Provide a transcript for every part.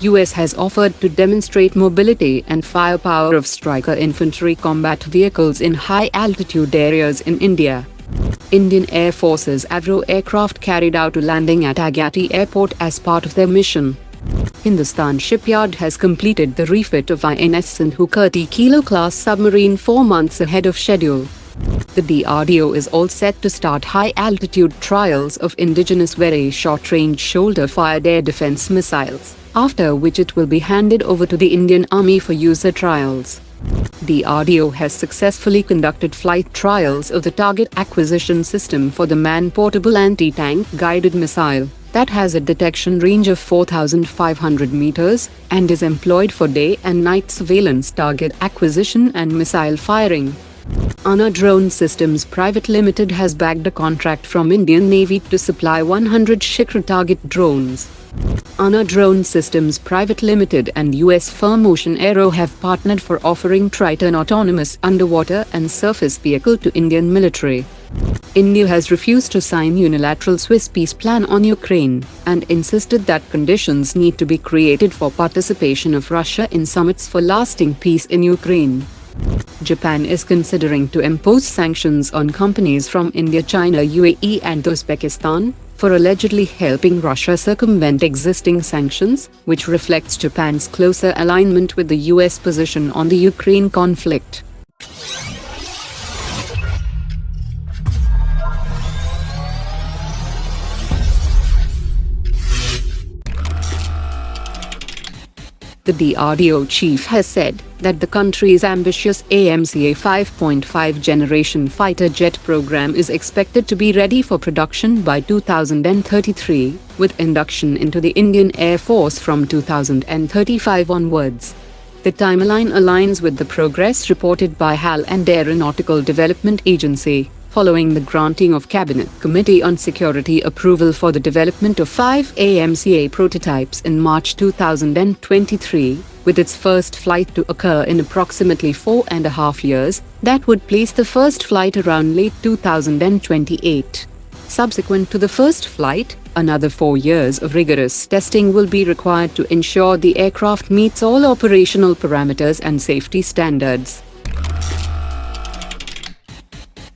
US has offered to demonstrate mobility and firepower of Stryker infantry combat vehicles in high-altitude areas in India. Indian Air Force's AVRO aircraft carried out a landing at Agatti Airport as part of their mission. Hindustan Shipyard has completed the refit of INS Sindhu 30-kilo class submarine 4 months ahead of schedule. The DRDO is all set to start high-altitude trials of indigenous very short-range shoulder-fired air defense missiles, after which it will be handed over to the Indian Army for user trials. DRDO has successfully conducted flight trials of the target acquisition system for the man-portable anti-tank guided missile that has a detection range of 4,500 meters and is employed for day and night surveillance, target acquisition and missile firing. Anadrone Systems Private Limited has bagged a contract from Indian Navy to supply 100 SHIKRA target drones. Anadrone Systems Private Limited and US firm Aero have partnered for offering Triton autonomous underwater and surface vehicle to Indian military. India has refused to sign unilateral Swiss peace plan on Ukraine and insisted that conditions need to be created for participation of Russia in summits for lasting peace in Ukraine. Japan is considering to impose sanctions on companies from India, China, UAE and Uzbekistan for allegedly helping Russia circumvent existing sanctions, which reflects Japan's closer alignment with the US position on the Ukraine conflict. The DRDO chief has said that the country's ambitious AMCA 5.5 generation fighter jet program is expected to be ready for production by 2033, with induction into the Indian Air Force from 2035 onwards. The timeline aligns with the progress reported by HAL and Aeronautical Development Agency, following the granting of Cabinet Committee on Security approval for the development of 5 AMCA prototypes in March 2023, with its first flight to occur in approximately 4.5 years, that would place the first flight around late 2028. Subsequent to the first flight, another 4 years of rigorous testing will be required to ensure the aircraft meets all operational parameters and safety standards.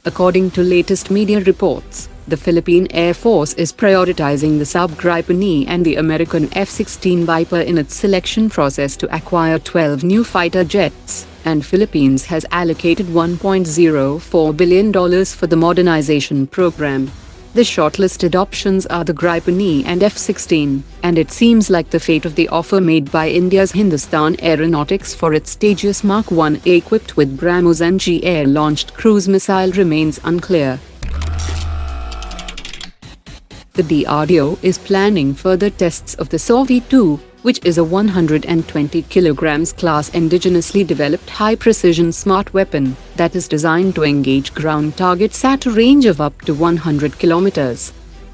According to latest media reports, the Philippine Air Force is prioritizing the SAAW Gripen E and the American F-16 Viper in its selection process to acquire 12 new fighter jets, and Philippines has allocated $1.04 billion for the modernization program. The shortlisted options are the Gripen E and F-16, and it seems like the fate of the offer made by India's Hindustan Aeronautics for its Tejas MK1A equipped with BrahMos and G air-launched cruise missile remains unclear. The DRDO is planning further tests of the SAAW-V2, which is a 120 kg class indigenously developed high-precision smart weapon that is designed to engage ground targets at a range of up to 100 km.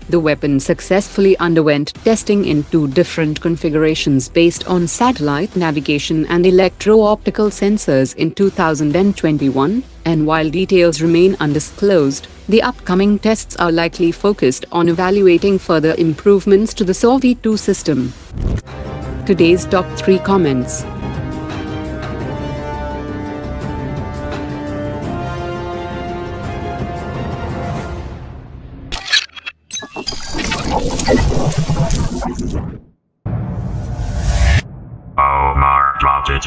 The weapon successfully underwent testing in 2 different configurations based on satellite navigation and electro-optical sensors in 2021, and while details remain undisclosed, the upcoming tests are likely focused on evaluating further improvements to the SAAW-V2 system. Today's top 3 comments. Omar dropped it.